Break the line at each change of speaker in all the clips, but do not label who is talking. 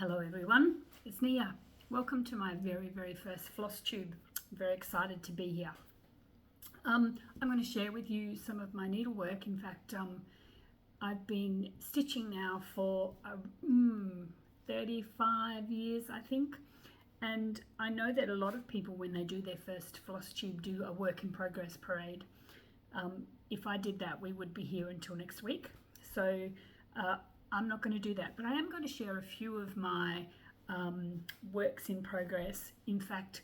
Hello everyone, it's Nia. Welcome to my very first Flosstube. I'm very excited to be here. I'm going to share with you some of my needlework. In fact, I've been stitching now for 35 years, I think. And I know that a lot of people, when they do their first Flosstube, do a work in progress parade. If I did that, we would be here until next week. So I'm not going to do that, but I am going to share a few of my works in progress. In fact,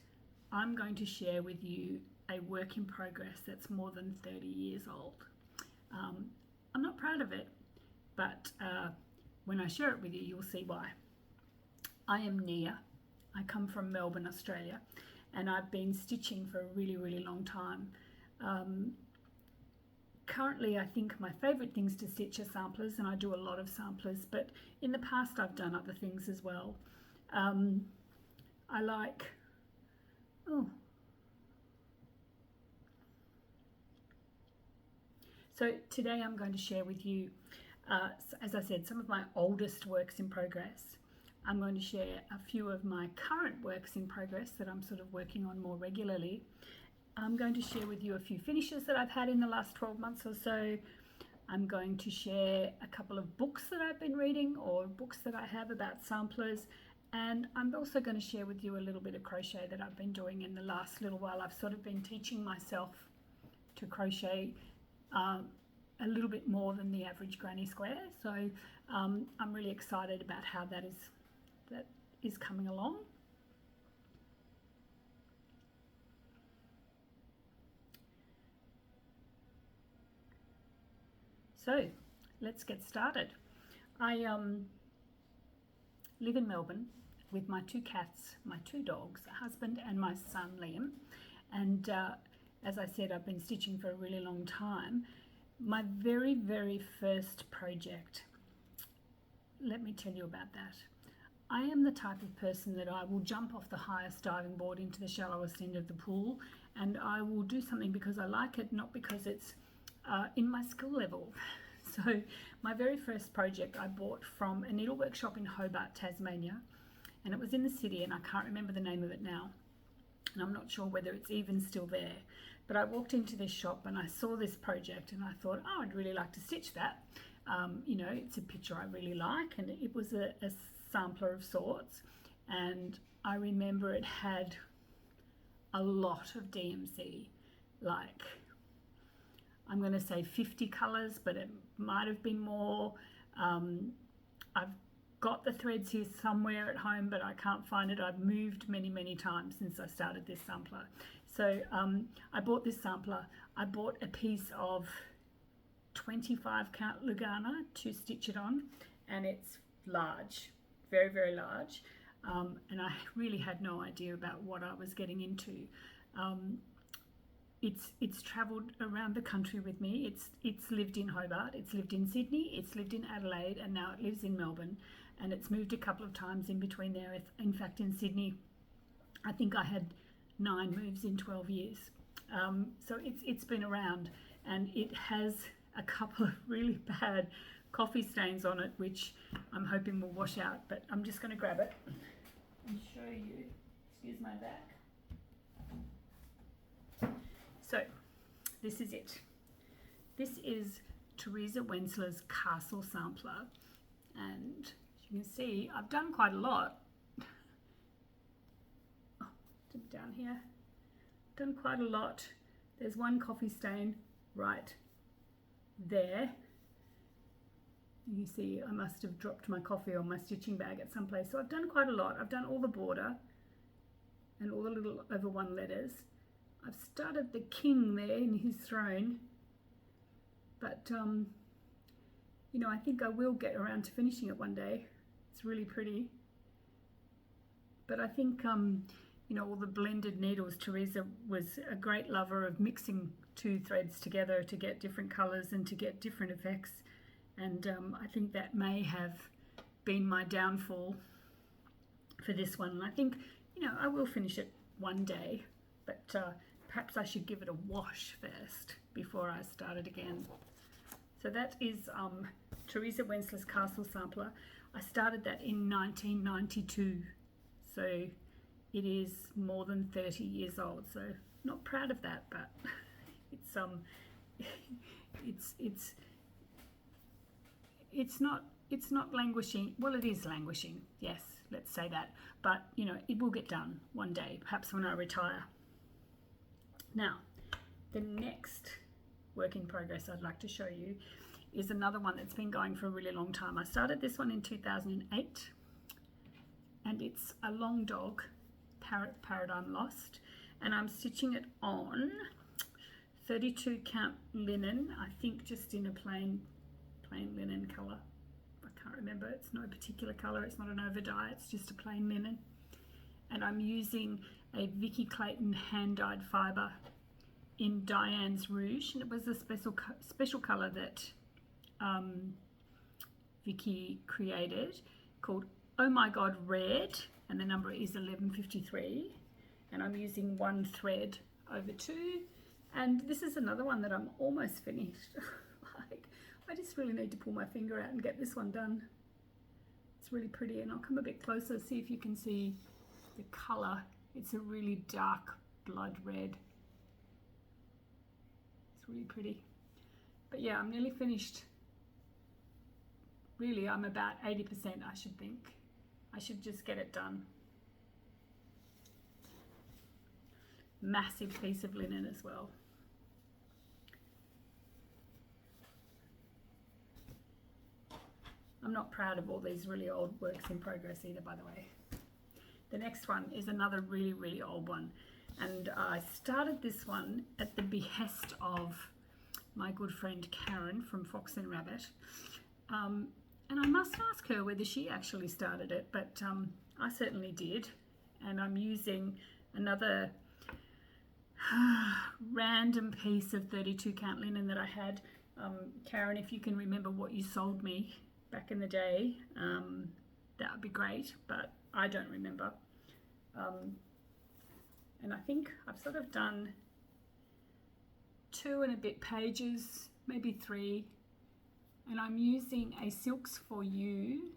I'm going to share with you a work in progress that's more than 30 years old. I'm not proud of it, but when I share it with you, you'll see why. I am Nia. I come from Melbourne, Australia, and I've been stitching for a really long time. Currently, I think my favourite things to stitch are samplers, and I do a lot of samplers, but in the past I've done other things as well. I like, So today I'm going to share with you, as I said, some of my oldest works in progress. I'm going to share a few of my current works in progress that I'm sort of working on more regularly. I'm going to share with you a few finishes that I've had in the last 12 months or so. I'm going to share a couple of books that I've been reading or books that I have about samplers. And I'm also going to share with you a little bit of crochet that I've been doing in the last little while. I've sort of been teaching myself to crochet a little bit more than the average granny square. So I'm really excited about how that is coming along. So let's get started. I live in Melbourne with my two cats, my two dogs, a husband and my son Liam. And as I said, I've been stitching for a really long time. My very first project, let me tell you about that. I am the type of person that I will jump off the highest diving board into the shallowest end of the pool, and I will do something because I like it, not because it's in my skill level. So my very first project I bought from a needle workshop in Hobart, Tasmania, and it was in the city, and I can't remember the name of it now, and I'm not sure whether it's even still there. But I walked into this shop and I saw this project and I thought, oh, I'd really like to stitch that. You know, it's a picture I really like, and it was a sampler of sorts, and I remember it had a lot of DMC, like I'm going to say 50 colours, but it might have been more. I've got the threads here somewhere at home, but I can't find it. I've moved many times since I started this sampler. So I bought this sampler. I bought a piece of 25 count Lugana to stitch it on, and it's large, very large, and I really had no idea about what I was getting into. It's travelled around the country with me. It's lived in Hobart, it's lived in Sydney, it's lived in Adelaide, and now it lives in Melbourne, and it's moved a couple of times in between there. In fact, in Sydney, I think I had 9 moves in 12 years. So it's been around, and it has a couple of really bad coffee stains on it, which I'm hoping will wash out, but I'm just going to grab it and show you. Excuse my back. So this is it. This is Teresa Wenzler's Castle Sampler, and as you can see, I've done quite a lot. Down here, done quite a lot. There's one coffee stain right there. You see, I must have dropped my coffee on my stitching bag at some place. So I've done quite a lot. I've done all the border and all the little over 1 letters. I've started the king there in his throne, but you know, I think I will get around to finishing it one day. It's really pretty, but I think you know, all the blended needles. Teresa was a great lover of mixing 2 threads together to get different colours and to get different effects, and I think that may have been my downfall for this one. And I think, you know, I will finish it one day, but perhaps I should give it a wash first before I start it again. So that is Teresa Wenzler's Castle Sampler. I started that in 1992, so it is more than 30 years old. So not proud of that, but it's not languishing. Well, it is languishing, yes, let's say that, but you know, it will get done one day, perhaps when I retire. Now, the next work in progress I'd like to show you is another one that's been going for a really long time. I started this one in 2008, and it's a long dog paradigm lost, and I'm stitching it on 32 count linen, I think just in a plain linen color. I can't remember, it's no particular color, it's not an over dye, it's just a plain linen. And I'm using a Vicky Clayton hand dyed fiber in Diane's Rouge, and it was a special color that Vicky created called Oh My God Red, and the number is 1153, and I'm using one thread over two. And this is another one that I'm almost finished. Like, I just really need to pull my finger out and get this one done. It's really pretty, and I'll come a bit closer, see if you can see the color. It's a really dark blood red. It's really pretty. But yeah, I'm nearly finished. Really, I'm about 80%, I should think. I should just get it done. Massive piece of linen as well. I'm not proud of all these really old works in progress either, by the way. The next one is another really, really old one. And I started this one at the behest of my good friend Karen from Fox and Rabbit. And I must ask her whether she actually started it, but I certainly did. And I'm using another random piece of 32 count linen that I had. Karen, if you can remember what you sold me back in the day, that would be great, but I don't remember. And I think I've sort of done 2 and a bit pages, maybe 3, and I'm using a Silks for You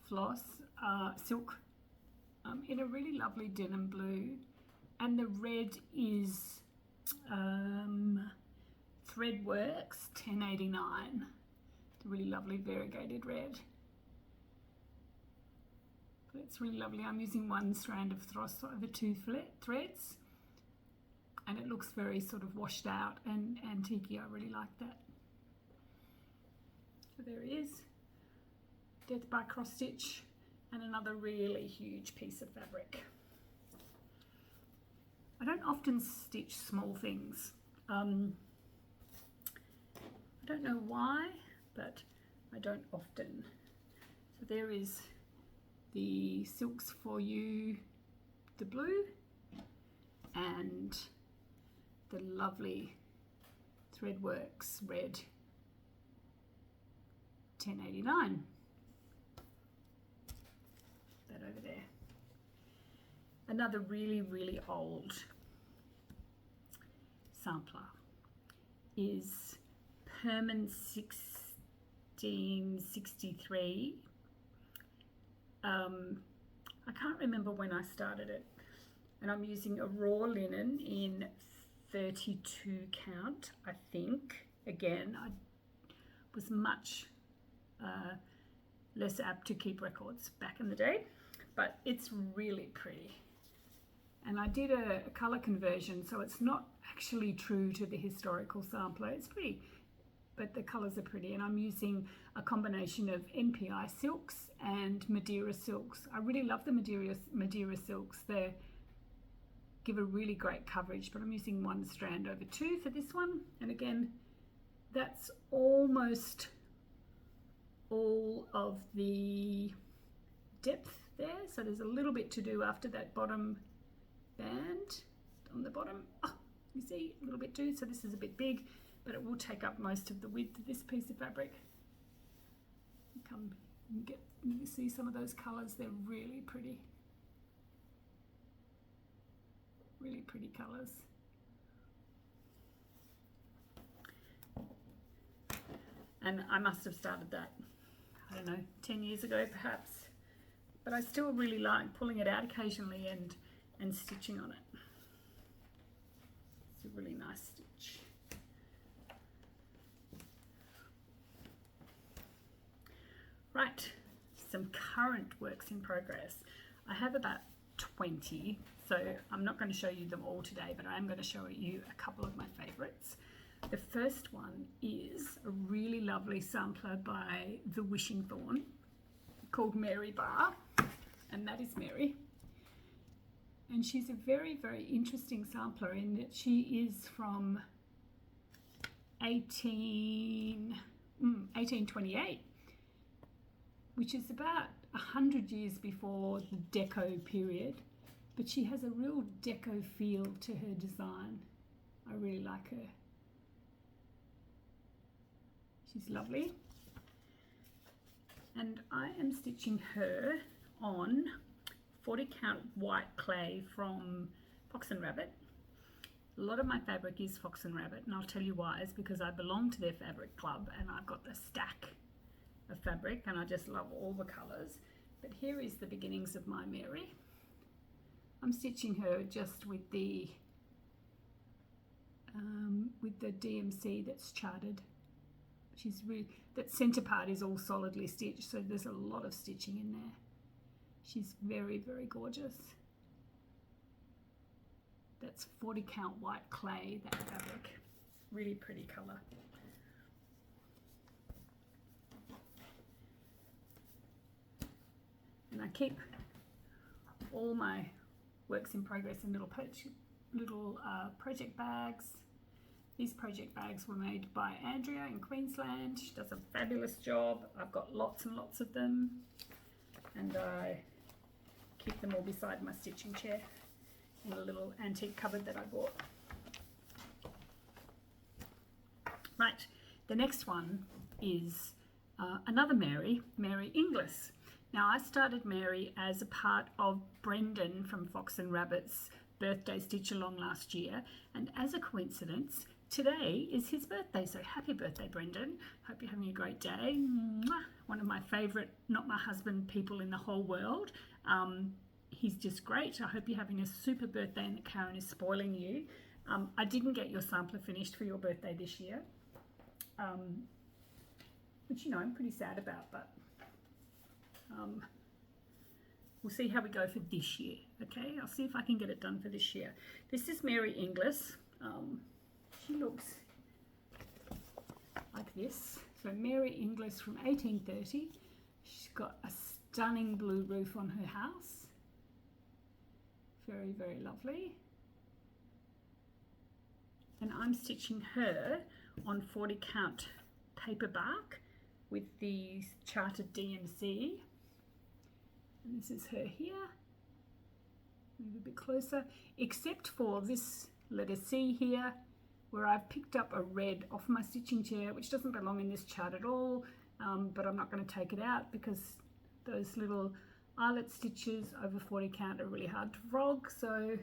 floss silk in a really lovely denim blue, and the red is Threadworks 1089. It's a really lovely variegated red. But it's really lovely. I'm using one strand of floss over 2 threads, and it looks very sort of washed out and antique. I really like that. So there it is. Death by cross stitch, and another really huge piece of fabric. I don't often stitch small things. I don't know why, but I don't often. So there is the Silks for You, the blue, and the lovely Threadworks red 1089. That over there. Another really, really old sampler is Permin 1663. I can't remember when I started it, and I'm using a raw linen in 32 count, I think. Again, I was much less apt to keep records back in the day, but it's really pretty. And I did a color conversion, so it's not actually true to the historical sampler. It's pretty, but the colors are pretty, and I'm using a combination of NPI silks and Madeira silks. I really love the Madeira silks. They give a really great coverage, but I'm using one strand over 2 for this one. And again, that's almost all of the depth there. So there's a little bit to do after that bottom band on the bottom. Oh, you see, a little bit too. So this is a bit big, but it will take up most of the width of this piece of fabric. You can see some of those colors. They're really pretty. Really pretty colors. And I must have started that. I don't know, 10 years ago perhaps. But I still really like pulling it out occasionally and stitching on it. It's a really nice stitch. Right, some current works in progress. I have about 20, so I'm not going to show you them all today, but I am going to show you a couple of my favorites. The first one is a really lovely sampler by The Wishing Thorn called Mary Bar, and that is Mary. And she's a very, very interesting sampler in that she is from 1828, which is about 100 years before the Deco period, but she has a real Deco feel to her design. I really like her. She's lovely. And I am stitching her on 40 count white clay from Fox and Rabbit. A lot of my fabric is Fox and Rabbit, and I'll tell you why. It's because I belong to their fabric club and I've got the stack of fabric and I just love all the colours. But here is the beginnings of my Mary. I'm stitching her just with the DMC that's charted. She's really, that centre part is all solidly stitched, so there's a lot of stitching in there. She's very, very gorgeous. That's 40 count white clay, that fabric. Really pretty colour. And I keep all my works in progress in little project bags. These project bags were made by Andrea in Queensland. She does a fabulous job. I've got lots and lots of them, and I keep them all beside my stitching chair in a little antique cupboard that I bought. Right, the next one is another Mary Inglis. Now, I started Mary as a part of Brendan from Fox and Rabbit's birthday stitch along last year, and as a coincidence, today is his birthday, so happy birthday, Brendan. Hope you're having a great day. Mwah. One of my favourite, not my husband, people in the whole world. He's just great. I hope you're having a super birthday and that Karen is spoiling you. I didn't get your sampler finished for your birthday this year, which, you know, I'm pretty sad about, but we'll see how we go for this year, okay? I'll see if I can get it done for this year. This is Mary Inglis. She looks like this. So Mary Inglis from 1830. She's got a stunning blue roof on her house. Very, very lovely. And I'm stitching her on 40 count paper bark with the charted DMC. And this is her here. Move a bit closer, except for this letter C here, where I've picked up a red off my stitching chair, which doesn't belong in this chart at all, but I'm not going to take it out because those little eyelet stitches over 40 count are really hard to frog, so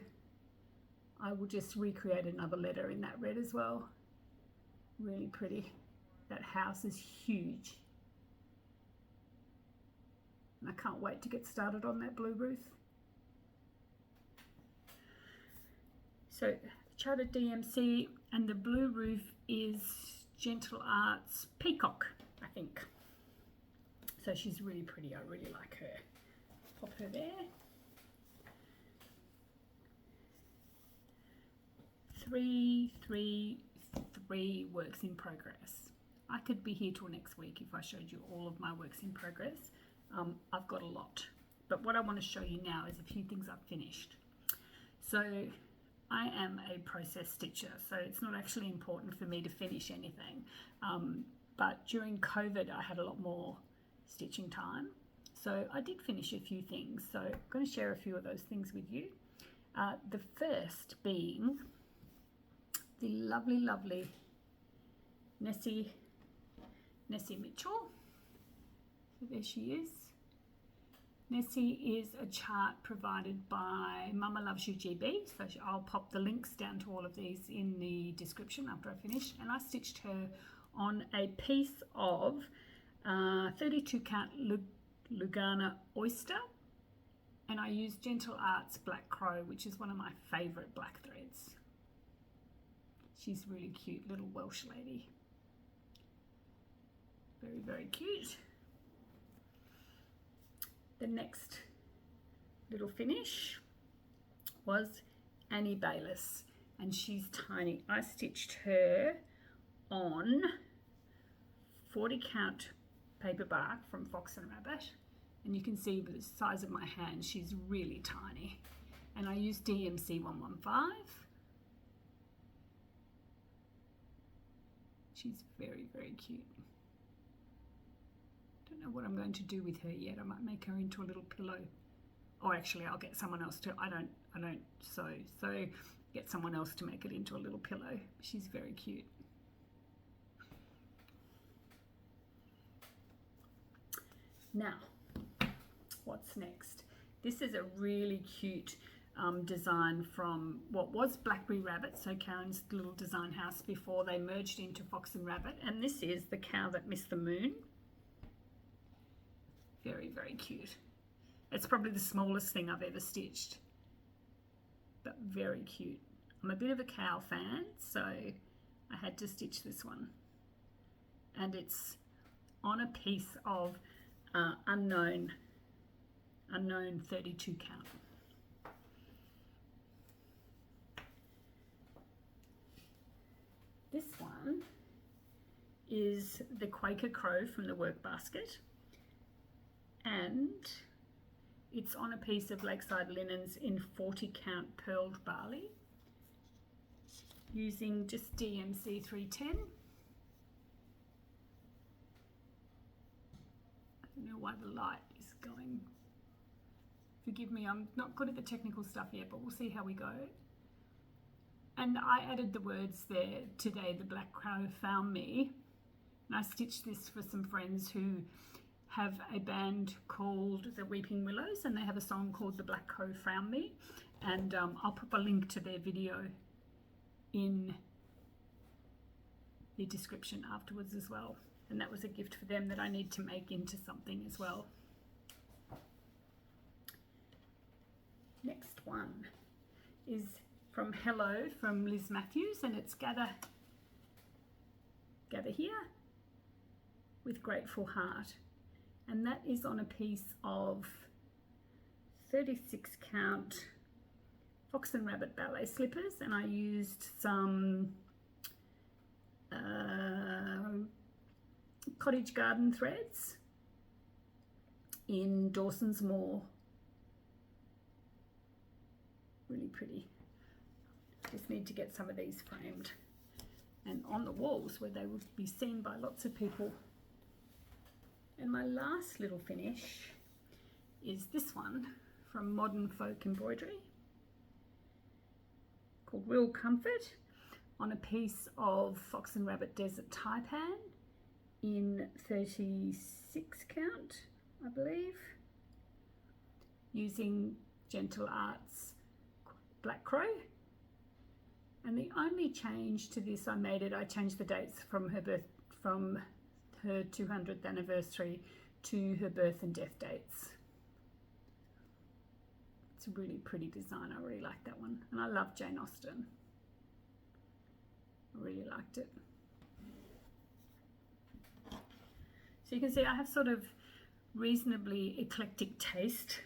I will just recreate another letter in that red as well. Really pretty. That house is huge. And I can't wait to get started on that blue roof. So charted DMC, and the blue roof is Gentle Arts Peacock, I think. So she's really pretty. I really like her. Pop her there. 3, 3, 3 works in progress. I could be here till next week if I showed you all of my works in progress. I've got a lot, but what I want to show you now is a few things I've finished. So I am a process stitcher, so it's not actually important for me to finish anything. But during COVID, I had a lot more stitching time. So I did finish a few things. So I'm going to share a few of those things with you. The first being the lovely, lovely Nessie Mitchell. So there she is. Nessie is a chart provided by Mama Loves You GB, so I'll pop the links down to all of these in the description after I finish. And I stitched her on a piece of 32 count Lugana Oyster, and I use Gentle Arts Black Crow, which is one of my favorite black threads. She's really cute, little Welsh lady. Very, very cute. The next little finish was Annie Baylis, and she's tiny. I stitched her on 40 count paper bark from Fox and Rabbit, and you can see the size of my hand, she's really tiny. And I used DMC 115. She's very, very cute. Don't know what I'm going to do with her yet. I might make her into a little pillow. Or actually I'll get someone else to, I don't sew, so get someone else to make it into a little pillow. She's very cute. Now, what's next? This is a really cute design from what was Blackberry Rabbit, so Karen's little design house before they merged into Fox and Rabbit, and this is the cow that missed the moon. Very, very cute. It's probably the smallest thing I've ever stitched, but very cute. I'm a bit of a cow fan, so I had to stitch this one, and it's on a piece of unknown 32 count. This one is the Quaker Crow from the Workbasket, and it's on a piece of Lakeside Linens in 40 count pearled barley using just DMC 310. I don't know why the light is going. Forgive me, I'm not good at the technical stuff yet, but we'll see how we go. And I added the words there, today the Black Crow found me. And I stitched this for some friends who have a band called the Weeping Willows, and they have a song called The Black Crow Found Me. And I'll put a link to their video in the description afterwards as well. And that was a gift for them that I need to make into something as well. Next one is from Hello from Liz Matthews, and it's Gather Here with Grateful Heart, and that is on a piece of 36 count Fox and Rabbit ballet slippers, and I used some cottage garden threads in Dawson's Moor. Really pretty. Just need to get some of these framed and on the walls where they would be seen by lots of people. And my last little finish is this one from Modern Folk Embroidery called Real Comfort on a piece of Fox and Rabbit Desert Taipan in 36 count, I believe, using Gentle Arts Black Crow. And the only change to this I changed the dates from her 200th anniversary to her birth and death dates. It's a really pretty design. I really like that one. And I love Jane Austen. I really liked it. So you can see I have sort of reasonably eclectic taste.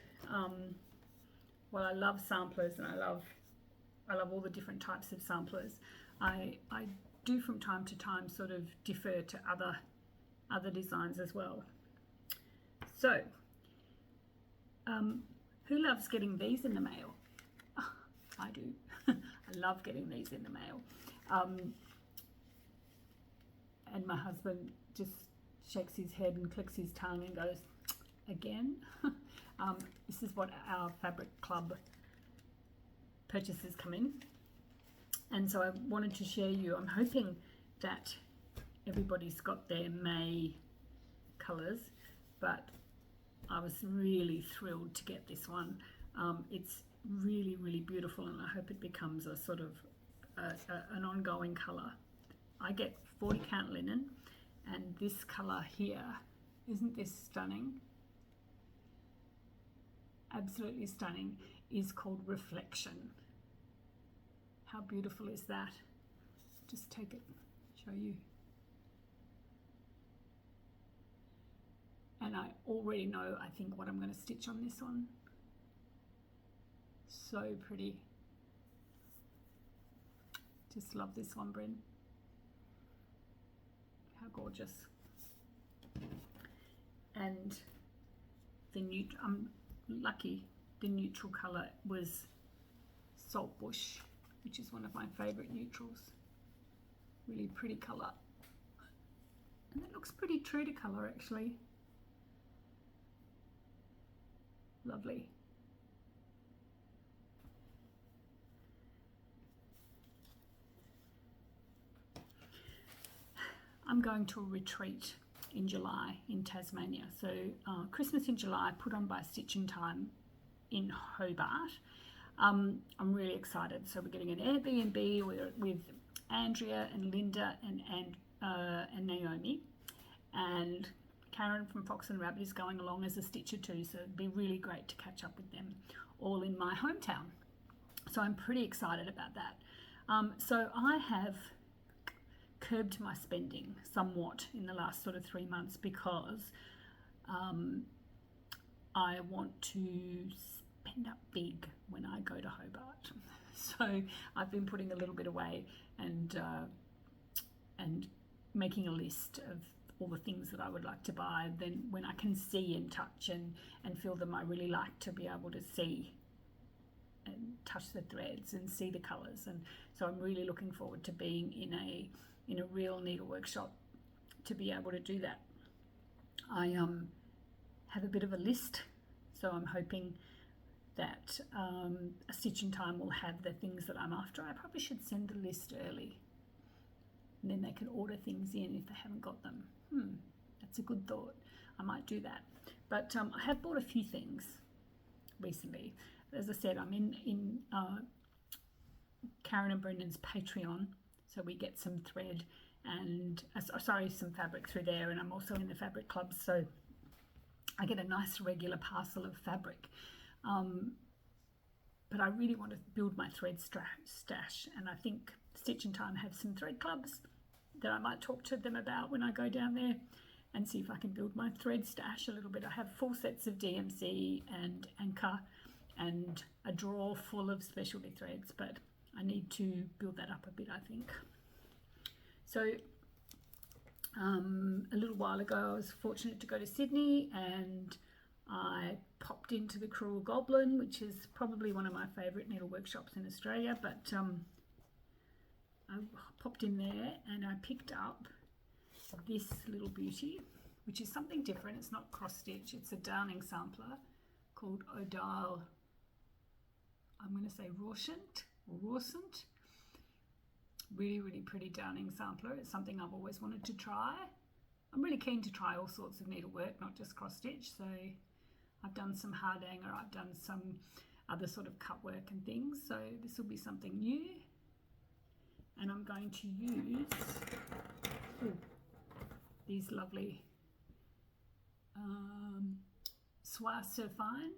Well, I love samplers, and I love all the different types of samplers. I do from time to time sort of defer to other designs as well. So, who loves getting these in the mail? Oh, I do. I love getting these in the mail. And my husband just shakes his head and clicks his tongue and goes, again? This is what our fabric club purchases come in, and so I wanted to share you. I'm hoping that everybody's got their May colours, but I was really thrilled to get this one. It's really, really beautiful, and I hope it becomes a sort of an ongoing colour. I get 40 count linen, and this colour here Isn't this stunning? Absolutely stunning. Is called Reflection. How beautiful is that? Just take it, show you. And I already know, I think, what I'm going to stitch on this one. So pretty. Just love this one, Bryn. How gorgeous. And I'm lucky, the neutral colour was Saltbush, which is one of my favourite neutrals. Really pretty colour. And it looks pretty true to colour, actually. Lovely. I'm going to a retreat in July in Tasmania. So Christmas in July, put on by Stitch in Time in Hobart. I'm really excited. So we're getting an Airbnb with Andrea and Linda and Naomi, and Karen from Fox and Rabbit is going along as a stitcher too, so it'd be really great to catch up with them all in my hometown. So I'm pretty excited about that. So I have curbed my spending somewhat in the last sort of 3 months because I want to spend up big when I go to Hobart. So I've been putting a little bit away and making a list of all the things that I would like to buy. Then when I can see and touch and feel them, I really like to be able to see and touch the threads and see the colours. And so I'm really looking forward to being in a real needle workshop to be able to do that. I have a bit of a list, so I'm hoping that a Stitch in Time will have the things that I'm after. I probably should send the list early, and then they can order things in if they haven't got them. That's a good thought. I might do that. But I have bought a few things recently. As I said, I'm in Karen and Brendan's Patreon, so we get some thread and some fabric through there, and I'm also in the fabric club, so I get a nice regular parcel of fabric. But I really want to build my thread stash, and I think Stitch in Time have some thread clubs that I might talk to them about when I go down there and see if I can build my thread stash a little bit. I have full sets of DMC and Anchor and a drawer full of specialty threads, but I need to build that up a bit, I think. So a little while ago I was fortunate to go to Sydney, and I popped into the Cruel Goblin, which is probably one of my favourite needle workshops in Australia, but I popped in there and I picked up this little beauty, which is something different. It's not cross stitch, it's a darning sampler called Odile, I'm going to say Rawsent. Really, really pretty darning sampler. It's something I've always wanted to try. I'm really keen to try all sorts of needlework, not just cross stitch. So I've done some hardanger, I've done some other sort of cut work and things. So this will be something new. And I'm going to use these lovely Soie Surfine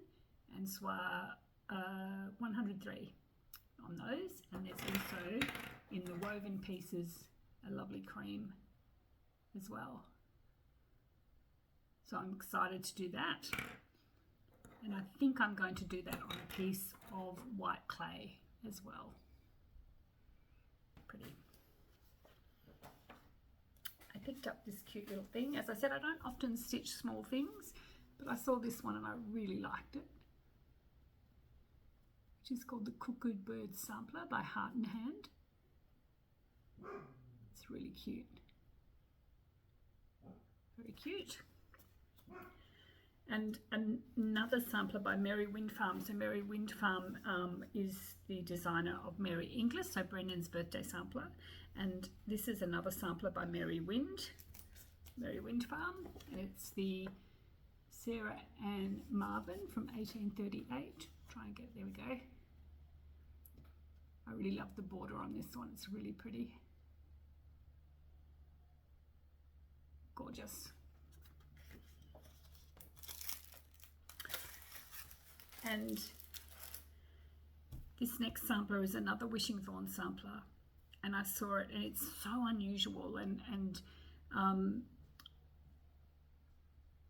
and Soie 103 on those. And there's also in the woven pieces a lovely cream as well. So I'm excited to do that. And I think I'm going to do that on a piece of white clay as well. Pretty. I picked up this cute little thing. As I said, I don't often stitch small things, but I saw this one and I really liked it, which is called the Cuckooed Bird Sampler by Heart and Hand. It's really cute. Very cute. And another sampler by Mary Wind Farm. So Mary Wind Farm is the designer of Mary Inglis, so Brendan's birthday sampler. And this is another sampler by Mary Wind Farm. And it's the Sarah Ann Marvin from 1838. Try and get, there we go. I really love the border on this one. It's really pretty. Gorgeous. And this next sampler is another Wishing Thorn sampler, and I saw it, and it's so unusual, and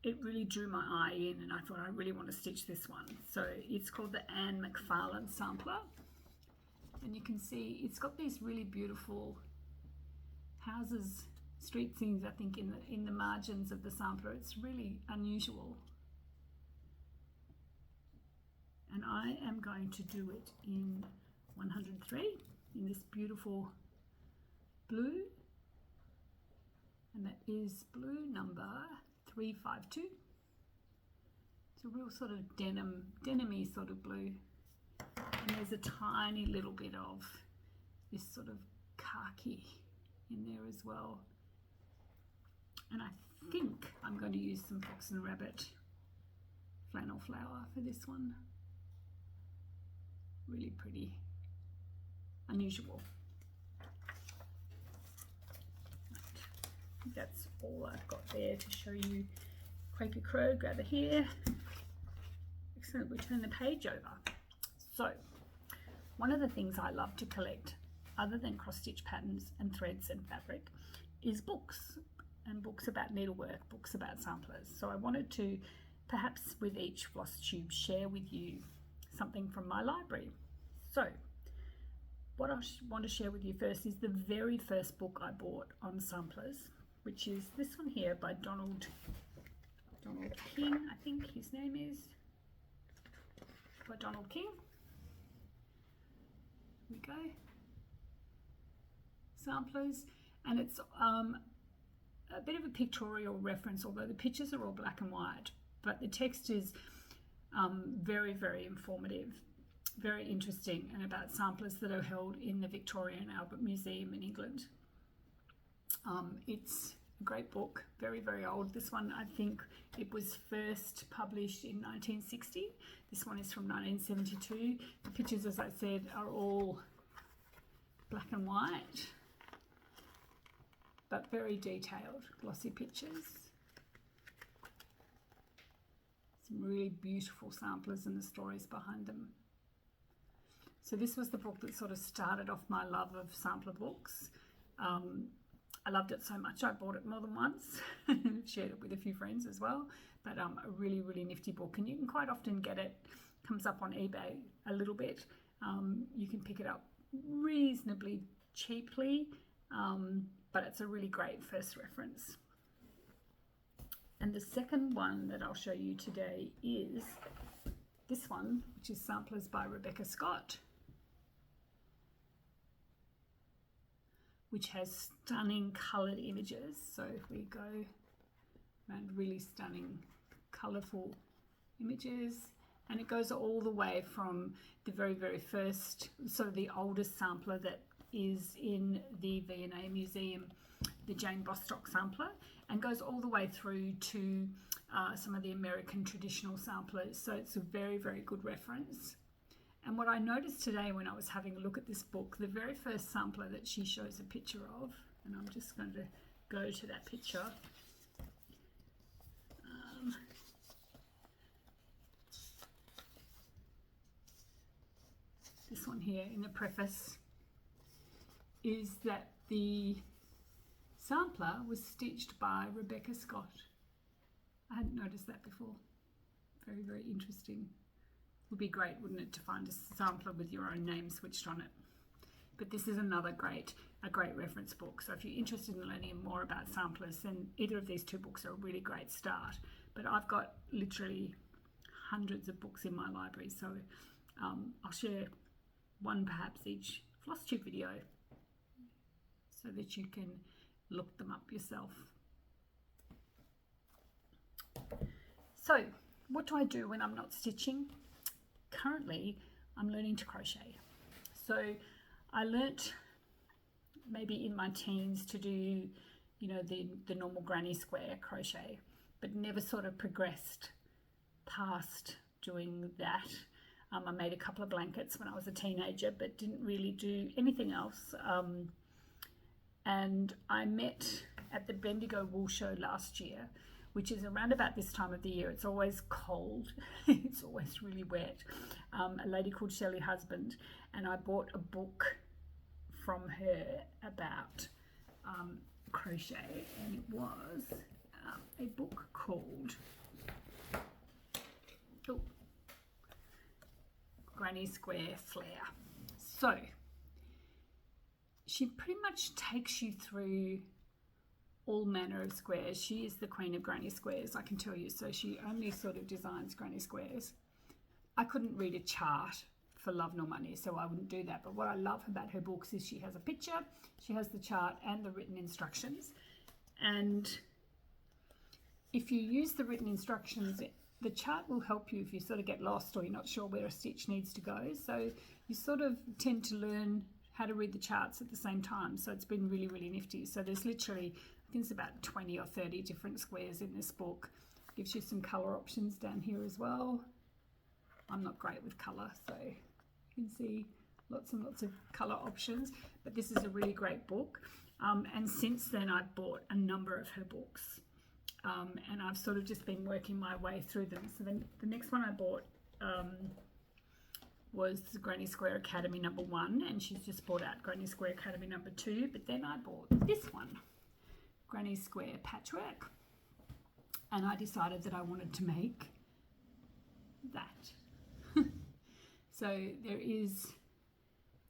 it really drew my eye in, and I thought I really want to stitch this one. So it's called the Annie McMartin sampler, and you can see it's got these really beautiful houses, street scenes, I think, in the margins of the sampler. It's really unusual, and I am going to do it in 103 in this beautiful blue, and that is blue number 352. It's a real sort of denim-y sort of blue, and there's a tiny little bit of this sort of khaki in there as well. And I think I'm going to use some Fox and Rabbit flannel flower for this one. Really pretty, unusual. That's all I've got there to show you. Quaker Crow, grab it here. Excellent, we turn the page over. So, one of the things I love to collect, other than cross-stitch patterns and threads and fabric, is books, and books about needlework, books about samplers. So I wanted to, perhaps with each Flosstube, share with you something from my library. So, what I want to share with you first is the very first book I bought on samplers, which is this one here by Donald King, I think his name is, by Donald King. Here we go. Samplers, and it's a bit of a pictorial reference, although the pictures are all black and white, but the text is very, very informative, very interesting, and about samplers that are held in the Victoria and Albert Museum in England. It's a great book, very, very old. This one, I think it was first published in 1960. This one is from 1972. The pictures, as I said, are all black and white, but very detailed, glossy pictures. Some really beautiful samplers and the stories behind them. So this was the book that sort of started off my love of sampler books. I loved it so much I bought it more than once, shared it with a few friends as well, but a really, really nifty book, and you can quite often get it, comes up on eBay a little bit. You can pick it up reasonably cheaply, but it's a really great first reference. And the second one that I'll show you today is this one, which is Samplers by Rebecca Scott, which has stunning coloured images. So if we go around, really stunning, colourful images, and it goes all the way from the very, very first, sort of the oldest sampler that is in the V&A Museum, the Jane Bostock sampler, and goes all the way through to some of the American traditional samplers. So it's a very, very good reference. And what I noticed today when I was having a look at this book, the very first sampler that she shows a picture of, and I'm just going to go to that picture. This one here in the preface is that the sampler was stitched by Rebecca Scott. I hadn't noticed that before. Very, very interesting. Would be great, wouldn't it, to find a sampler with your own name switched on it. But this is another a great reference book. So if you're interested in learning more about samplers, then either of these two books are a really great start. But I've got literally hundreds of books in my library, so I'll share one perhaps each Flosstube video so that you can look them up yourself. So what do I do when I'm not stitching? Currently I'm learning to crochet. So I learnt maybe in my teens to do, you know, the normal granny square crochet, but never sort of progressed past doing that. I made a couple of blankets when I was a teenager, but didn't really do anything else. And I met at the Bendigo Wool Show last year which is around about this time of the year. It's always cold. It's always really wet. A lady called Shelley Husband, and I bought a book from her about crochet, and it was a book called Granny Square Flair. So she pretty much takes you through all manner of squares. She is the queen of granny squares, I can tell you. So she only sort of designs granny squares. I couldn't read a chart for love nor money, so I wouldn't do that. But what I love about her books is she has a picture, she has the chart and the written instructions. And if you use the written instructions, the chart will help you if you sort of get lost or you're not sure where a stitch needs to go. So you sort of tend to learn how to read the charts at the same time. So it's been really, really nifty. So there's literally, I think it's about 20 or 30 different squares in this book. Gives you some colour options down here as well. I'm not great with colour, so you can see lots and lots of colour options. But this is a really great book. And since then I've bought a number of her books. And I've sort of just been working my way through them. So then the next one I bought was Granny Square Academy #1, and she's just brought out Granny Square Academy #2. But then I bought this one, Granny Square Patchwork, and I decided that I wanted to make that. So there is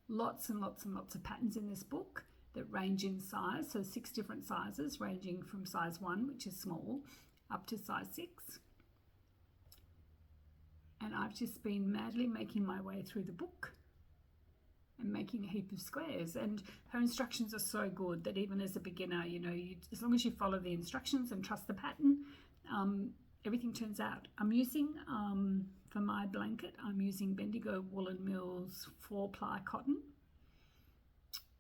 lots and lots and lots of patterns in this book that range in size, so 6 different sizes ranging from size 1, which is small, up to size 6. And I've just been madly making my way through the book and making a heap of squares. And her instructions are so good that even as a beginner, you know, as long as you follow the instructions and trust the pattern, everything turns out. I'm using, for my blanket, I'm using Bendigo Woolen Mills 4-ply cotton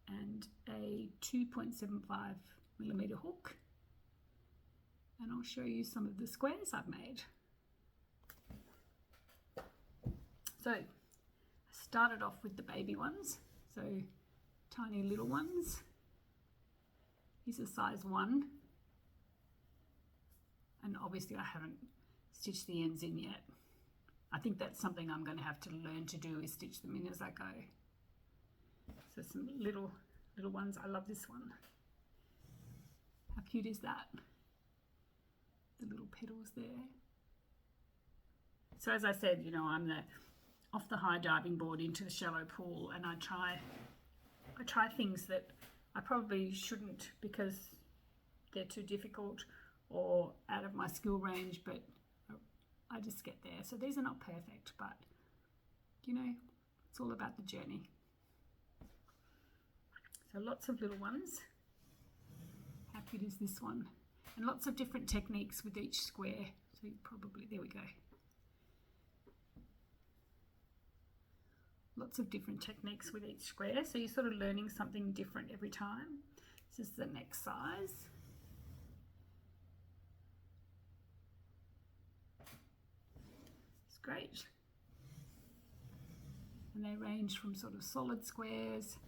and a 2.75mm hook. And I'll show you some of the squares I've made. So I started off with the baby ones, so tiny little ones. These are size 1, and obviously I haven't stitched the ends in yet. I think that's something I'm going to have to learn to do, is stitch them in as I go. So some little ones. I love this one. How cute is that? The little petals there. So as I said, you know, I'm off the high diving board into the shallow pool, and I try things that I probably shouldn't because they're too difficult or out of my skill range, but I just get there. So these are not perfect, but you know, it's all about the journey. So lots of little ones. How cute is this one? And lots of different techniques with each square. So you probably, there we go. Lots of different techniques with each square. So you're sort of learning something different every time. This is the next size. It's great. And they range from sort of solid squares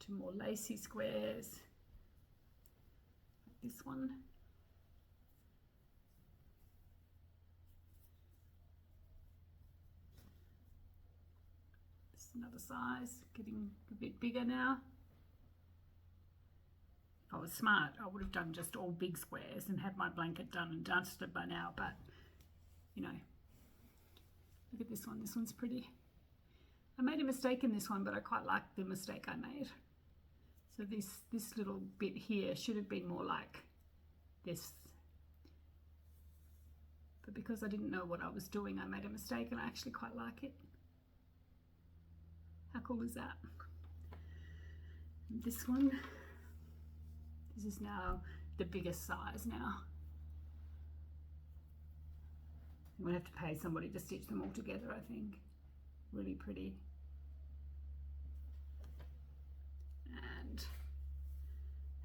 to more lacy squares, like this one. This is another size, getting a bit bigger now. If I was smart, I would have done just all big squares and had my blanket done and dusted by now, but you know, look at this one. This one's pretty. I made a mistake in this one, but I quite like the mistake I made. So this little bit here should have been more like this. But because I didn't know what I was doing, I made a mistake, and I actually quite like it. How cool is that? And this one, this is now the biggest size now. I'm gonna have to pay somebody to stitch them all together, I think. Really pretty. And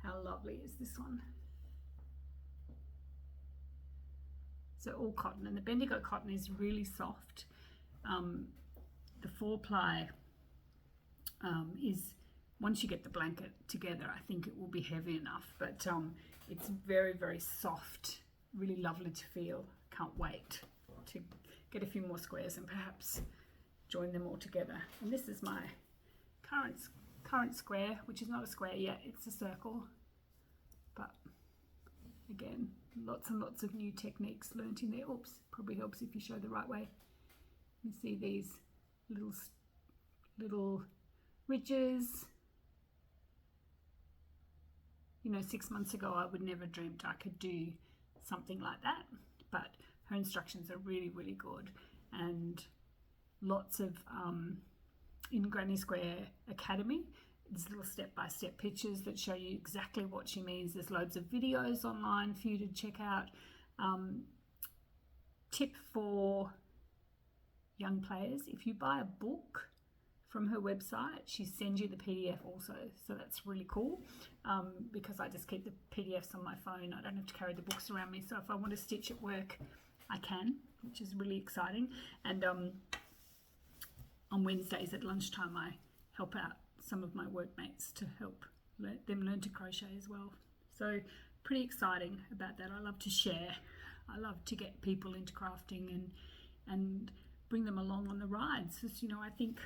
how lovely is this one? So all cotton, and the Bendigo cotton is really soft. The 4-ply is, once you get the blanket together, I think it will be heavy enough, but it's very, very soft really lovely to feel. Can't wait to get a few more squares and perhaps join them all together. And this is my current square, which is not a square yet, it's a circle. But again, lots and lots of new techniques learnt in there. Oops, probably helps if you show the right way. You see these little ridges. You know, 6 months ago I would never dreamt I could do something like that, but her instructions are really, really good, and lots of in Granny Square Academy, there's little step-by-step pictures that show you exactly what she means. There's loads of videos online for you to check out. Tip for young players, if you buy a book from her website, she sends you the PDF also, so that's really cool, because I just keep the PDFs on my phone. I don't have to carry the books around me, so if I want to stitch at work I can, which is really exciting. And on Wednesdays at lunchtime I help out some of my workmates to help them learn to crochet as well, so pretty exciting about that. I love to share, I love to get people into crafting and bring them along on the rides, because you know, I think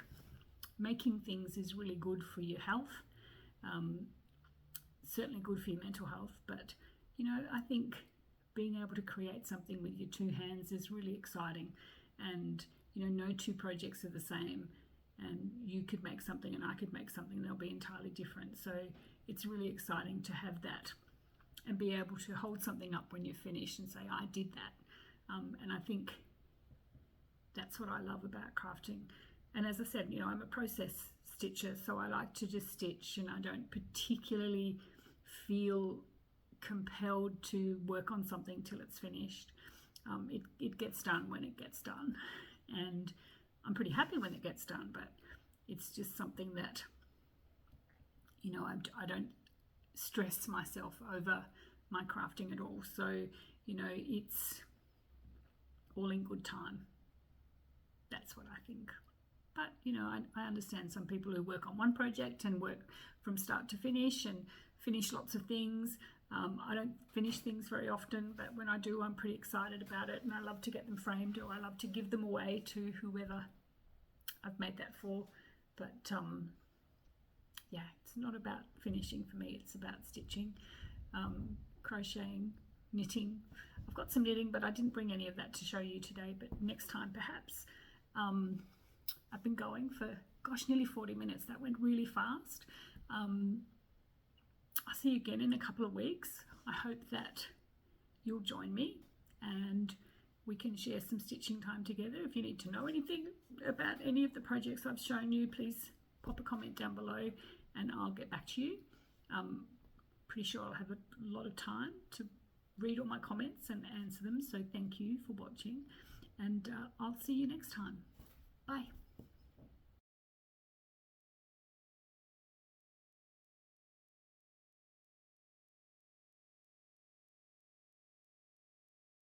making things is really good for your health, certainly good for your mental health, but you know, I think being able to create something with your two hands is really exciting. And you know, no two projects are the same, and you could make something and I could make something, they'll be entirely different. So it's really exciting to have that and be able to hold something up when you're finished and say, I did that. And I think that's what I love about crafting. And as I said, you know, I'm a process stitcher, so I like to just stitch, and I don't particularly feel compelled to work on something till it's finished. It gets done when it gets done, and I'm pretty happy when it gets done, but it's just something that, you know, I don't stress myself over my crafting at all. So, you know, it's all in good time. That's what I think. But, you know, I understand some people who work on one project and work from start to finish and finish lots of things. I don't finish things very often, but when I do, I'm pretty excited about it, and I love to get them framed, or I love to give them away to whoever I've made that for. But yeah, it's not about finishing for me, it's about stitching, crocheting, knitting. I've got some knitting, but I didn't bring any of that to show you today, but next time perhaps. I've been going for, gosh, nearly 40 minutes. That went really fast. I'll see you again in a couple of weeks. I hope that you'll join me and we can share some stitching time together. If you need to know anything about any of the projects I've shown you, please pop a comment down below and I'll get back to you. Pretty sure I'll have a lot of time to read all my comments and answer them, so thank you for watching, and I'll see you next time. Bye.